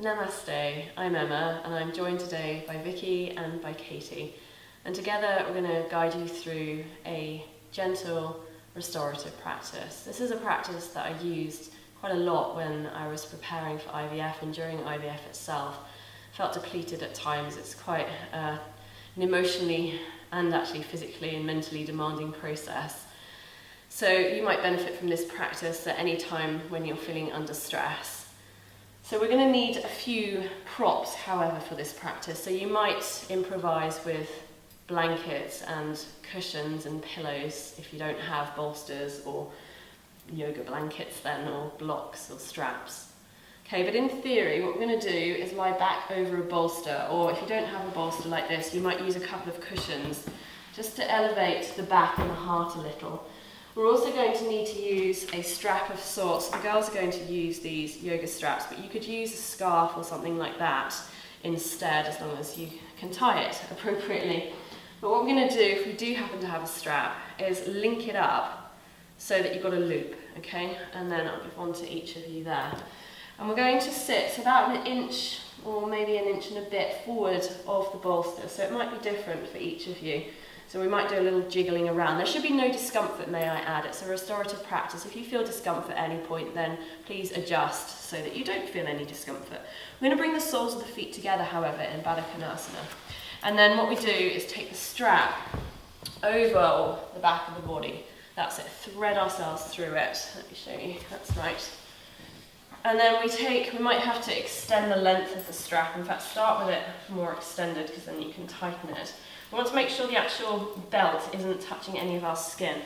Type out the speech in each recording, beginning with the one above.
Namaste, I'm Emma and I'm joined today by Vicky and by Katie, and together we're going to guide you through a gentle restorative practice. This is a practice that I used quite a lot when I was preparing for IVF and during IVF itself. Felt depleted at times. It's quite an emotionally and actually physically and mentally demanding process. So you might benefit from this practice at any time when you're feeling under stress. So we're going to need a few props, however, for this practice. So you might improvise with blankets and cushions and pillows if you don't have bolsters or yoga blankets then, or blocks or straps. Okay, but in theory, what we're going to do is lie back over a bolster, or if you don't have a bolster like this, you might use a couple of cushions just to elevate the back and the heart a little. We're also going to need to use a strap of sorts. The girls are going to use these yoga straps, but you could use a scarf or something like that instead, as long as you can tie it appropriately. But what we're going to do, if we do happen to have a strap, is link it up so that you've got a loop, okay? And then I'll give one to each of you there. And we're going to sit about an inch or maybe an inch and a bit forward of the bolster, so it might be different for each of you. So we might do a little jiggling around. There should be no discomfort, may I add. It's a restorative practice. If you feel discomfort at any point, then please adjust so that you don't feel any discomfort. We're going to bring the soles of the feet together, however, in Baddha Konasana. And then what we do is take the strap over the back of the body. That's it. Thread ourselves through it. Let me show you. That's right. And then we might have to extend the length of the strap. In fact, start with it more extended because then you can tighten it. We want to make sure the actual belt isn't touching any of our skin.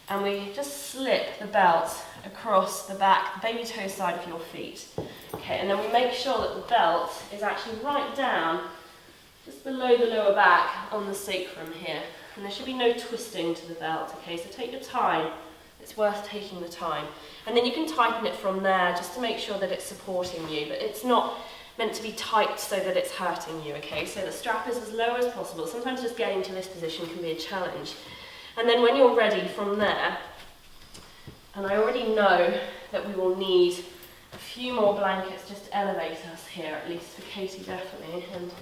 And we just slip the belt across the back, the baby toe side of your feet. Okay, and then we make sure that the belt is actually right down, just below the lower back on the sacrum here. And there should be no twisting to the belt, okay? So take your time. It's worth taking the time. And then you can tighten it from there just to make sure that it's supporting you, but it's not meant to be tight so that it's hurting you, okay? So the strap is as low as possible. Sometimes just getting to this position can be a challenge. And then when you're ready from there, and I already know that we will need a few more blankets just to elevate us here, at least for Katie definitely, and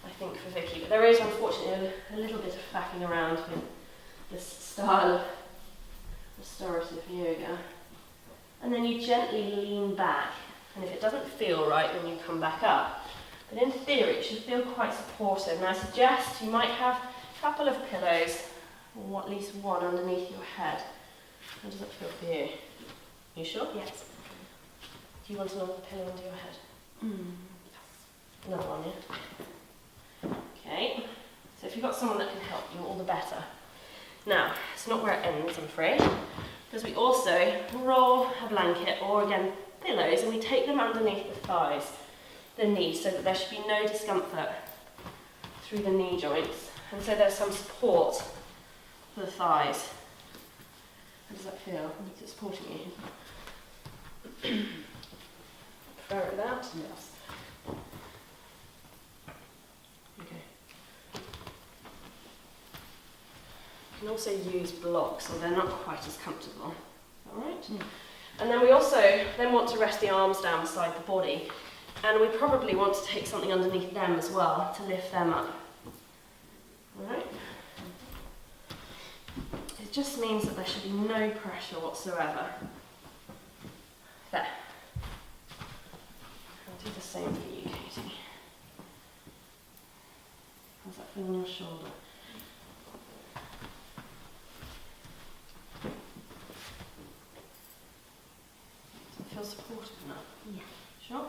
I think for Vicky. But there is unfortunately a little bit of faffing around with this style of restorative yoga. And then you gently lean back. And if it doesn't feel right, then you come back up. But in theory, it should feel quite supportive. And I suggest you might have a couple of pillows, or at least one underneath your head. How does that feel for you? You sure? Yes. Do you want another pillow under your head? Another one, yeah? Okay. So if you've got someone that can help you, all the better. Now, it's not where it ends, I'm afraid, because we also roll a blanket, or again, pillows, and we take them underneath the thighs, the knees, so that there should be no discomfort through the knee joints, and so there's some support for the thighs. How does that feel? Is it supporting you? Prefer it that? Yes. Okay. You can also use blocks, or they're not quite as comfortable. Alright? And then we also want to rest the arms down beside the body, and we probably want to take something underneath them as well to lift them up. Alright? It just means that there should be no pressure whatsoever. There. I'll do the same for you, Katie. How's that feel on your shoulder? Feel supportive enough? Yeah. Sure?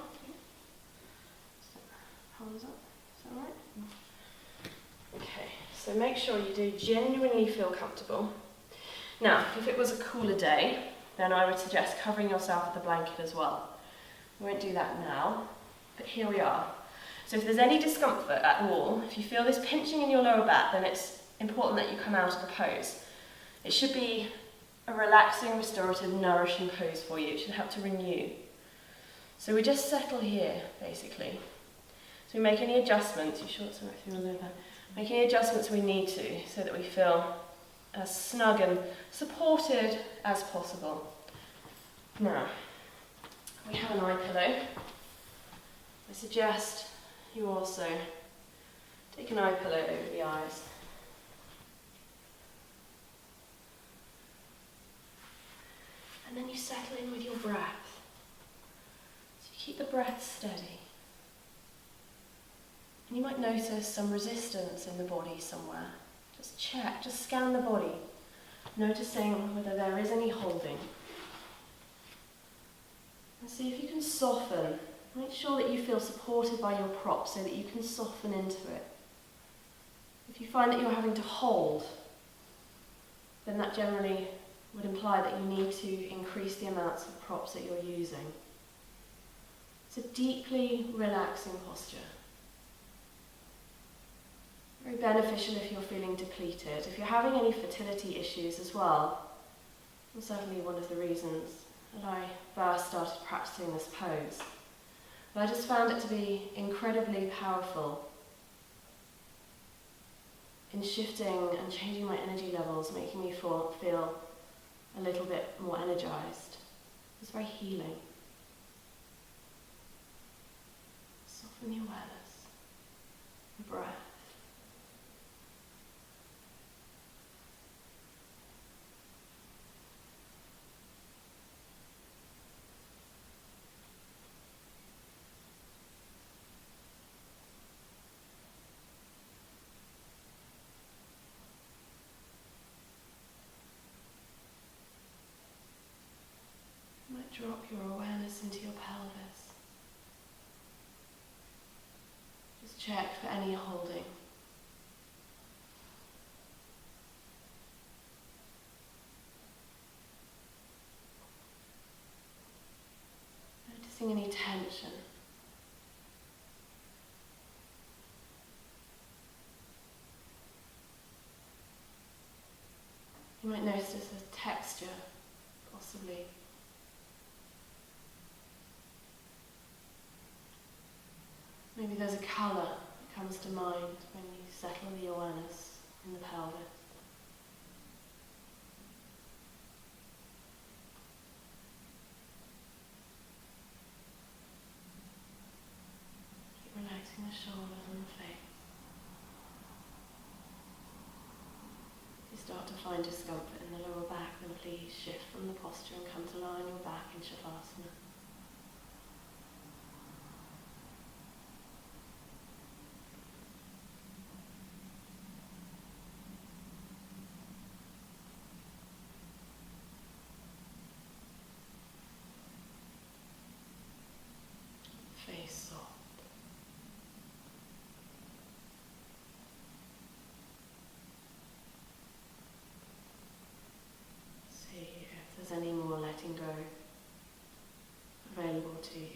Palms up. Is that right? Okay, so make sure you do genuinely feel comfortable. Now, if it was a cooler day, then I would suggest covering yourself with a blanket as well. We won't do that now, but here we are. So if there's any discomfort at all, if you feel this pinching in your lower back, then it's important that you come out of the pose. It should be a relaxing, restorative, nourishing pose for you. It should help to renew. So we just settle here, basically. So we make any adjustments. You sure it's the right thing on there? Make any adjustments we need to, so that we feel as snug and supported as possible. Now, we have an eye pillow. I suggest you also take an eye pillow over the eyes. And then you settle in with your breath. So you keep the breath steady. And you might notice some resistance in the body somewhere. Just check, just scan the body, noticing whether there is any holding. And see if you can soften. Make sure that you feel supported by your prop so that you can soften into it. If you find that you're having to hold, then that generally would imply that you need to increase the amounts of props that you're using. It's a deeply relaxing posture. Very beneficial if you're feeling depleted. If you're having any fertility issues as well, that's certainly one of the reasons that I first started practicing this pose. But I just found it to be incredibly powerful in shifting and changing my energy levels, making me feel a little bit more energized. It's very healing. Soften the awareness, the breath. Drop your awareness into your pelvis. Just check for any holding. Noticing any tension. You might notice a texture, possibly. Maybe there's a colour that comes to mind when you settle the awareness in the pelvis. Keep relaxing the shoulders and the face. If you start to find discomfort in the lower back, then please shift from the posture and come to lie on your back in Shavasana. Face soft. See if there's any more letting go available to you.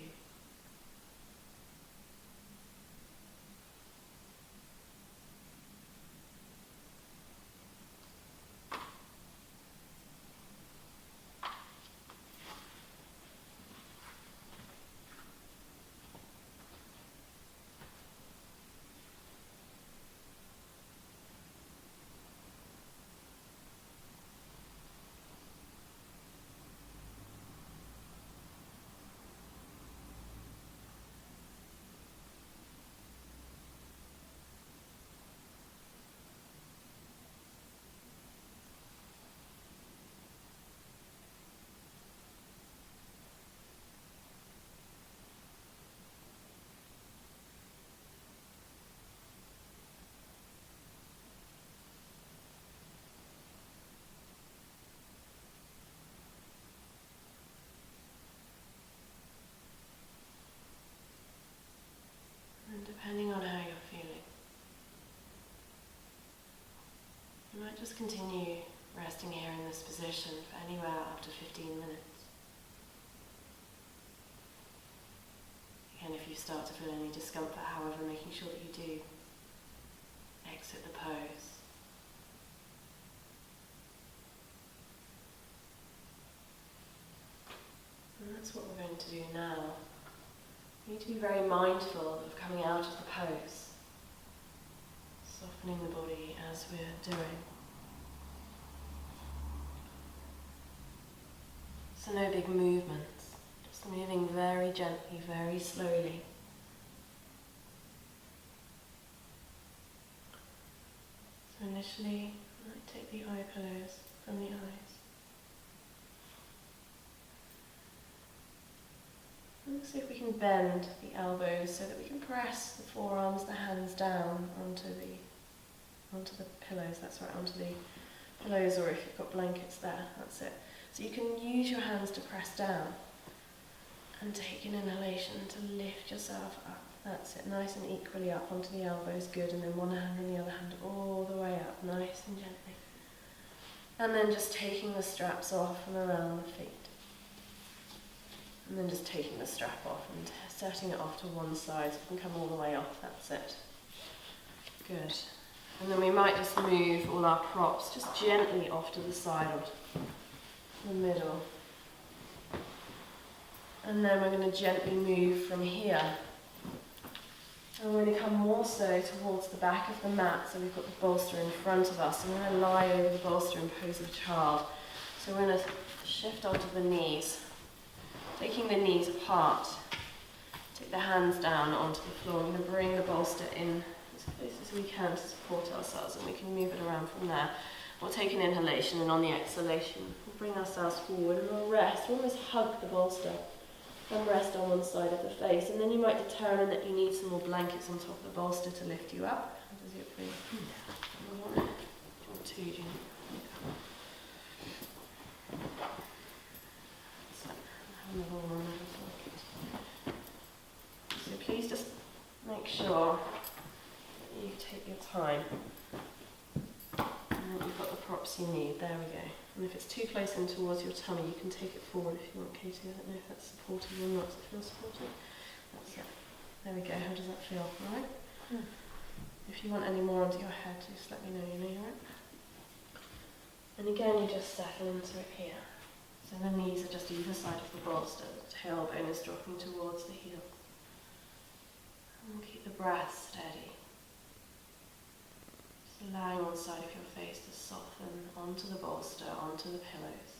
Depending on how you're feeling, you might just continue resting here in this position for anywhere up to 15 minutes. Again, if you start to feel any discomfort, however, making sure that you do exit the pose. And that's what we're going to do now. You need to be very mindful of coming out of the pose, softening the body as we're doing. So no big movements, just moving very gently, very slowly initially, I might take the eye pillows from the eyes. And see if we can bend the elbows so that we can press the forearms, the hands down onto the pillows. That's right, onto the pillows, or if you've got blankets there, that's it. So you can use your hands to press down and take an inhalation to lift yourself up. That's it, nice and equally up onto the elbows, good, and then one hand and the other hand all the way up, nice and gently. And then just taking the straps off and around the feet. And then just taking the strap off and setting it off to one side so it can come all the way off, that's it. Good. And then we might just move all our props just gently off to the side or to the middle. And then we're going to gently move from here. And we're going to come more so towards the back of the mat, so we've got the bolster in front of us. And we're going to lie over the bolster in pose of child. So we're going to shift onto the knees, taking the knees apart. Take the hands down onto the floor. We're going to bring the bolster in as close as we can to support ourselves, and we can move it around from there. We'll take an inhalation, and on the exhalation, we'll bring ourselves forward and we'll rest. We'll almost hug the bolster and rest on one side of the face. And then you might determine that you need some more blankets on top of the bolster to lift you up. How does it feel? Do you want two? Do you want? So please just make sure that you take your time and that you've got the props you need. There we go. And if it's too close in towards your tummy, you can take it forward if you want, Katie. I don't know if that's supportive or not. Does it feel supportive? That's it. There we go. How does that feel? All right? If you want any more onto your head, just let me know. You know you're right. And again, you just settle into it here. So the knees are just either side of the bolster. The tailbone is dropping towards the heel. And we'll keep the breath steady. Just allowing one side of your face to soften onto the bolster, onto the pillows.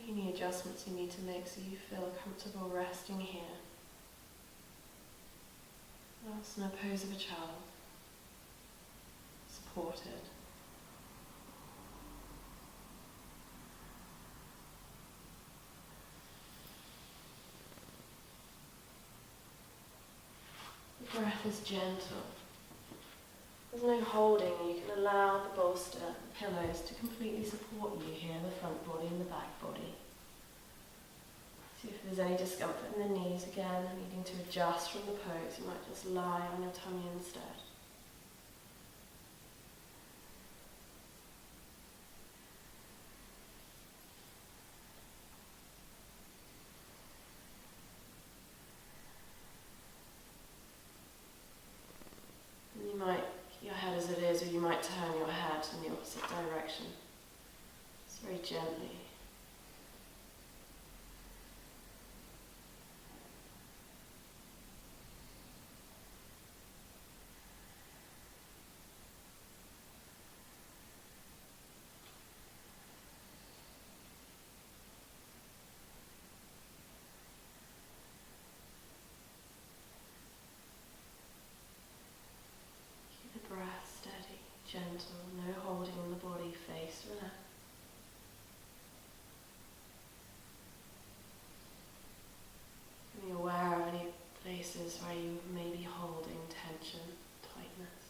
Any adjustments you need to make so you feel comfortable resting here. Whilst in a pose of a child, supported. The breath is gentle. There's no holding. You can allow the bolster, the pillows, to completely support you here, the front body and the back body. See if there's any discomfort in the knees again, needing to adjust from the pose. You might just lie on your tummy instead. And you might keep your head as it is, or you might turn your head in the opposite direction. Just very gently. Breath steady, gentle, no holding in the body, face relaxed. Be aware of any places where you may be holding tension, tightness.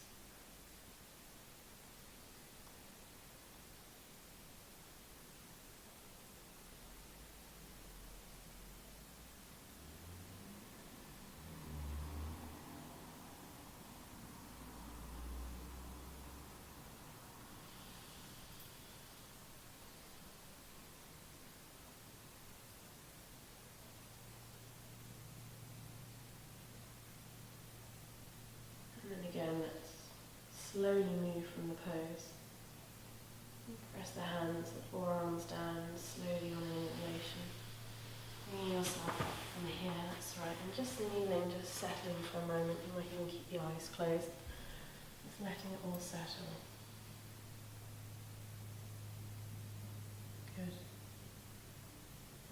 Again, let's slowly move from the pose. Press the hands, the forearms down, slowly on the inhalation. Bringing yourself up from here, that's right. And just kneeling, just settling for a moment. You might even keep the eyes closed. Just letting it all settle.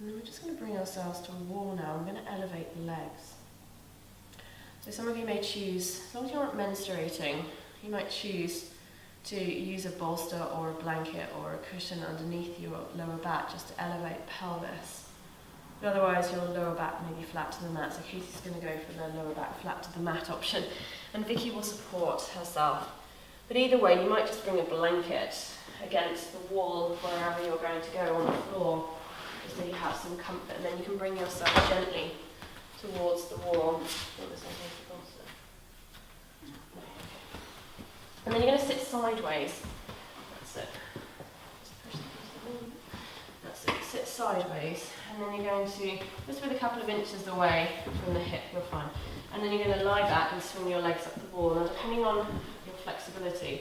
And then we're just going to bring ourselves to a wall now. I'm going to elevate the legs. So some of you may choose, as long as you aren't menstruating, you might choose to use a bolster or a blanket or a cushion underneath your lower back just to elevate the pelvis. But otherwise your lower back may be flat to the mat, so Katie's going to go for the lower back flat to the mat option, and Vicky will support herself. But either way, you might just bring a blanket against the wall wherever you're going to go on the floor, just so you have some comfort, and then you can bring yourself gently towards the wall. And then you're going to sit sideways. That's it. Just push the That's it. Sit sideways, and then you're going to, just with a couple of inches away from the hip, you're fine. And then you're going to lie back and swing your legs up the wall. Now, depending on your flexibility,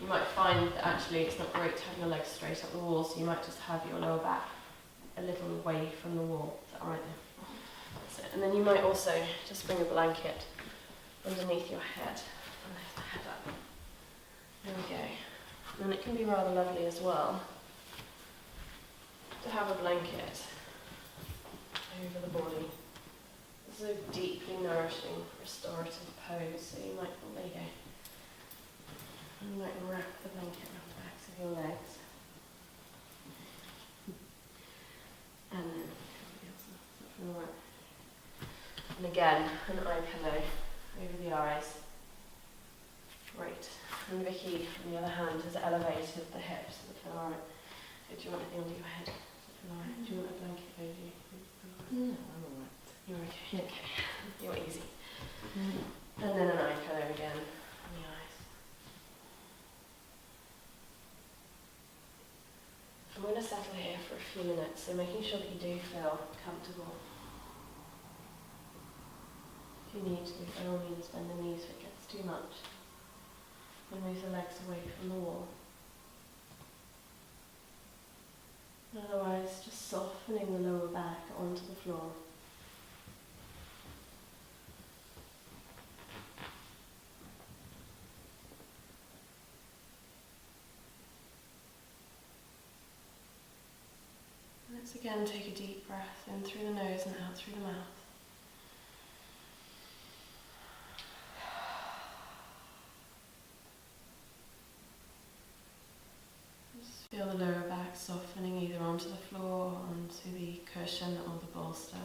you might find that actually it's not great to have your legs straight up the wall, so you might just have your lower back a little away from the wall. Is that all right there? That's it. And then you might also just bring a blanket underneath your head and lift the head up. There we go. And it can be rather lovely as well to have a blanket over the body. This is a deeply nourishing, restorative pose, so you might, there you go. You might wrap the blanket around the backs of your legs. And then, and again, an eye pillow over the eyes. Great. And Vicky, on the other hand, has elevated the hips. Does it feel alright? Do you want anything under your head? Does it feel alright? Do you want a blanket over you? No, I'm alright. You're okay. Okay. You're easy. And then an eye pillow again on the eyes. I'm going to settle here for a few minutes, so making sure that you do feel comfortable. If you need to, by all means, bend the knees if it gets too much. And move the legs away from the wall. Otherwise, just softening the lower back onto the floor. Let's again take a deep breath in through the nose and out through the mouth. Just feel the lower back softening either onto the floor, onto the cushion or the bolster.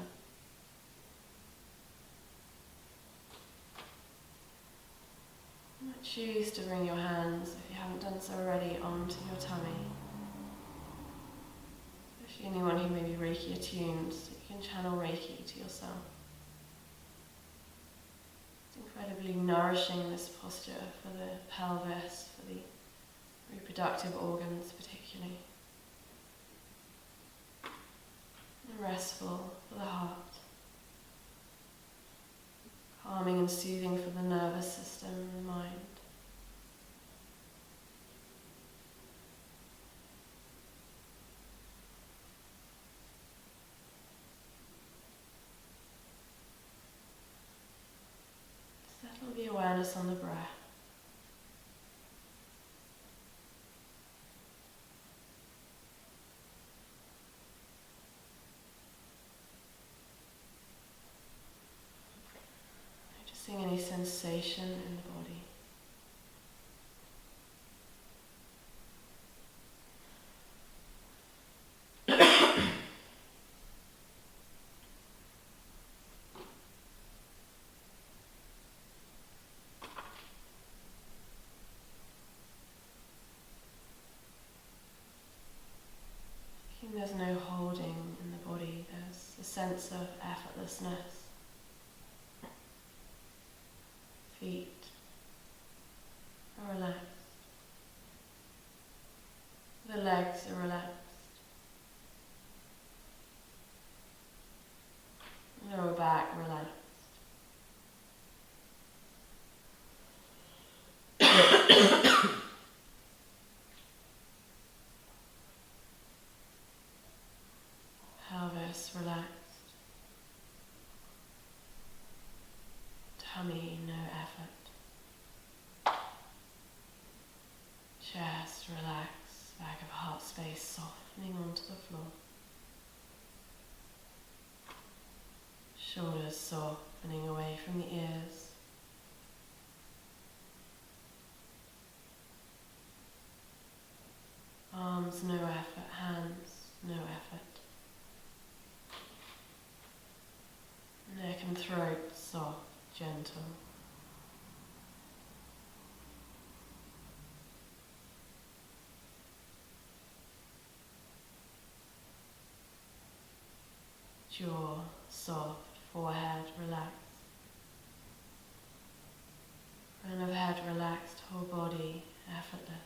You might choose to bring your hands, if you haven't done so already, onto your tummy. Anyone who may be Reiki attuned, so you can channel Reiki to yourself. It's incredibly nourishing, this posture, for the pelvis, for the reproductive organs particularly. And restful for the heart. Calming and soothing for the nervous system and the mind. Settle the awareness on the breath. Noticing any sensation in the body. There's no holding in the body, there's a sense of effortlessness. Feet are relaxed. The legs are relaxed. Lower back relaxed. Pelvis relaxed. Tummy, no effort. Chest relaxed. Back of heart space softening onto the floor. Shoulders softening away from the ears. Arms, no effort. Hands, no effort. Neck and throat, soft, gentle. Jaw, soft, forehead, relaxed. Crown of head relaxed, whole body, effortless.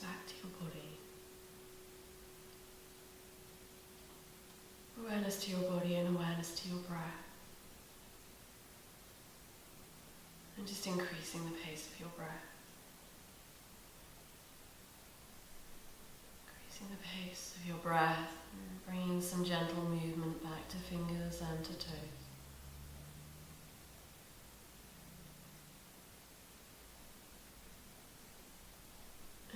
Back to your body. Awareness to your body and awareness to your breath. And just increasing the pace of your breath. Increasing the pace of your breath and bringing some gentle movement back to fingers and to toes.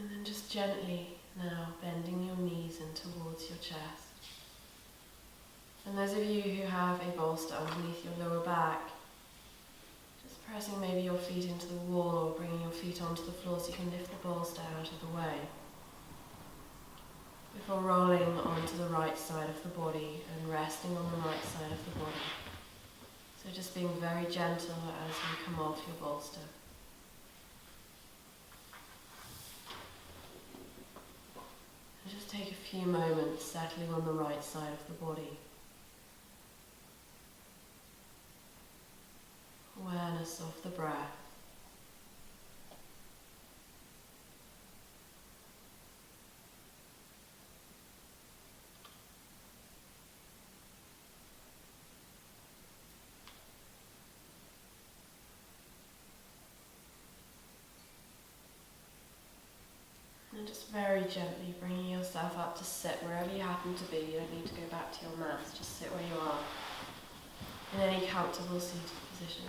And then just gently now bending your knees in towards your chest. And those of you who have a bolster underneath your lower back, just pressing maybe your feet into the wall or bringing your feet onto the floor so you can lift the bolster out of the way. Before rolling onto the right side of the body and resting on the right side of the body. So just being very gentle as you come off your bolster. Just take a few moments settling on the right side of the body. Awareness of the breath. And just very gently bringing yourself up to sit wherever you happen to be. You don't need to go back to your mats, just sit where you are in any comfortable seated position.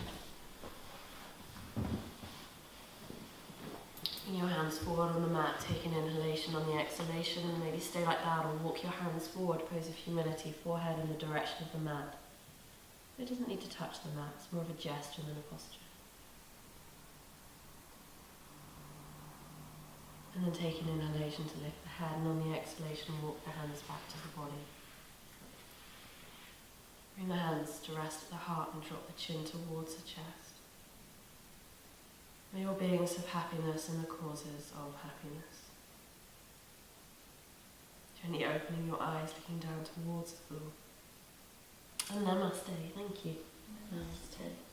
Bring your hands forward on the mat, take an inhalation on the exhalation, and maybe stay like that or walk your hands forward, pose of humility, forehead in the direction of the mat. It doesn't need to touch the mat, it's more of a gesture than a posture. And then take an inhalation to lift the head, and on the exhalation walk the hands back to the body. Bring the hands to rest at the heart and drop the chin towards the chest. May your beings have happiness and the causes of happiness. Gently opening your eyes, looking down towards the floor. And namaste, thank you. Namaste.